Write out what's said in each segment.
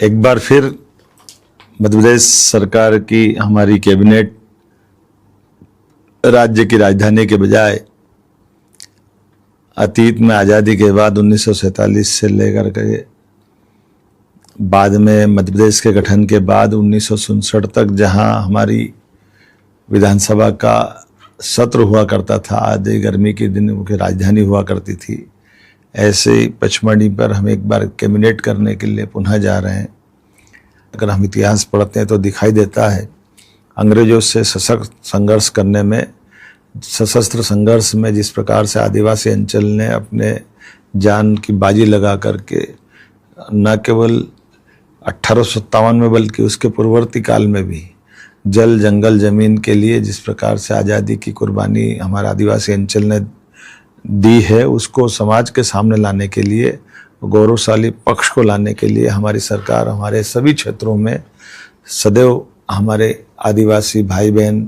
एक बार फिर मध्य प्रदेश सरकार की हमारी कैबिनेट राज्य की राजधानी के बजाय अतीत में आज़ादी के बाद 1947 से लेकर के बाद में मध्य प्रदेश के गठन के बाद 1967 तक जहां हमारी विधानसभा का सत्र हुआ करता था, आधी गर्मी के दिन की राजधानी हुआ करती थी, ऐसे ही पचमढ़ी पर हम एक बार कैबिनेट करने के लिए पुनः जा रहे हैं। अगर हम इतिहास पढ़ते हैं तो दिखाई देता है अंग्रेजों से सशक्त संघर्ष करने में, सशस्त्र संघर्ष में जिस प्रकार से आदिवासी अंचल ने अपने जान की बाजी लगा करके न केवल 1857 में बल्कि उसके पूर्ववर्ती काल में भी जल जंगल जमीन के लिए जिस प्रकार से आज़ादी की कुर्बानी हमारे आदिवासी अंचल ने दी है, उसको समाज के सामने लाने के लिए, गौरवशाली पक्ष को लाने के लिए हमारी सरकार हमारे सभी क्षेत्रों में सदैव हमारे आदिवासी भाई बहन,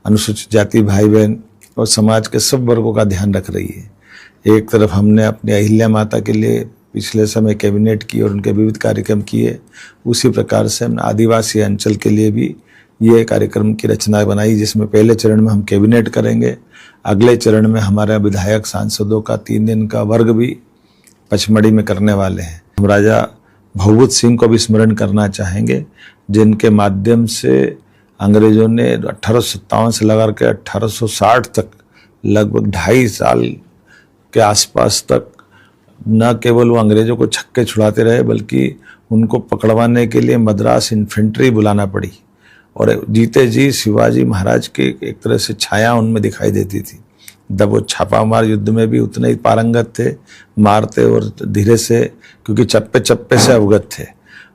अनुसूचित जाति भाई बहन और समाज के सब वर्गों का ध्यान रख रही है। एक तरफ हमने अपनी अहिल्या माता के लिए पिछले समय कैबिनेट की और उनके विविध कार्यक्रम किए, उसी प्रकार से हमने आदिवासी अंचल के लिए भी ये कार्यक्रम की रचना बनाई, जिसमें पहले चरण में हम कैबिनेट करेंगे, अगले चरण में हमारे विधायक सांसदों का 3 दिन का वर्ग भी पचमढ़ी में करने वाले हैं। हम राजा भगवत सिंह को भी स्मरण करना चाहेंगे, जिनके माध्यम से अंग्रेजों ने 1857 से लेकर के 1860 तक लगभग 2.5 साल के आसपास तक न केवल वो अंग्रेजों को छक्के छुड़ाते रहे, बल्कि उनको पकड़वाने के लिए मद्रास इन्फेंट्री बुलाना पड़ी और जीते जी शिवाजी महाराज की एक तरह से छाया उनमें दिखाई देती थी। जब वो छापामार युद्ध में भी उतने ही पारंगत थे, मारते और धीरे से, क्योंकि चप्पे चप्पे से अवगत थे।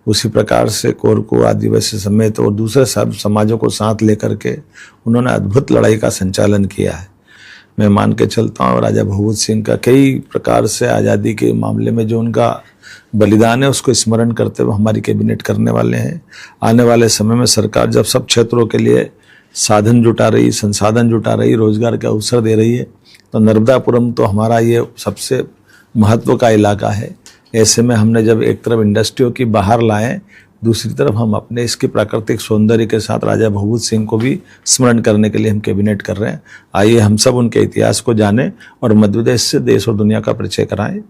उसी प्रकार से कोरकू आदिवासी समेत और दूसरे सब समाजों को साथ लेकर के उन्होंने अद्भुत लड़ाई का संचालन किया है। मैं मान के चलता हूँ राजा भगवत सिंह का कई प्रकार से आज़ादी के मामले में जो उनका बलिदान है उसको स्मरण करते हुए हमारी कैबिनेट करने वाले हैं। आने वाले समय में सरकार जब सब क्षेत्रों के लिए साधन जुटा रही, संसाधन जुटा रही, रोजगार के अवसर दे रही है, तो नर्मदापुरम तो हमारा ये सबसे महत्व का इलाका है। ऐसे में हमने जब एक तरफ इंडस्ट्रियों की बाहर लाएं, दूसरी तरफ हम अपने इसके प्राकृतिक सौंदर्य के साथ राजा भगवत सिंह को भी स्मरण करने के लिए हम कैबिनेट कर रहे हैं। आइए हम सब उनके इतिहास को जानें और मध्य प्रदेश से देश और दुनिया का परिचय कराएं।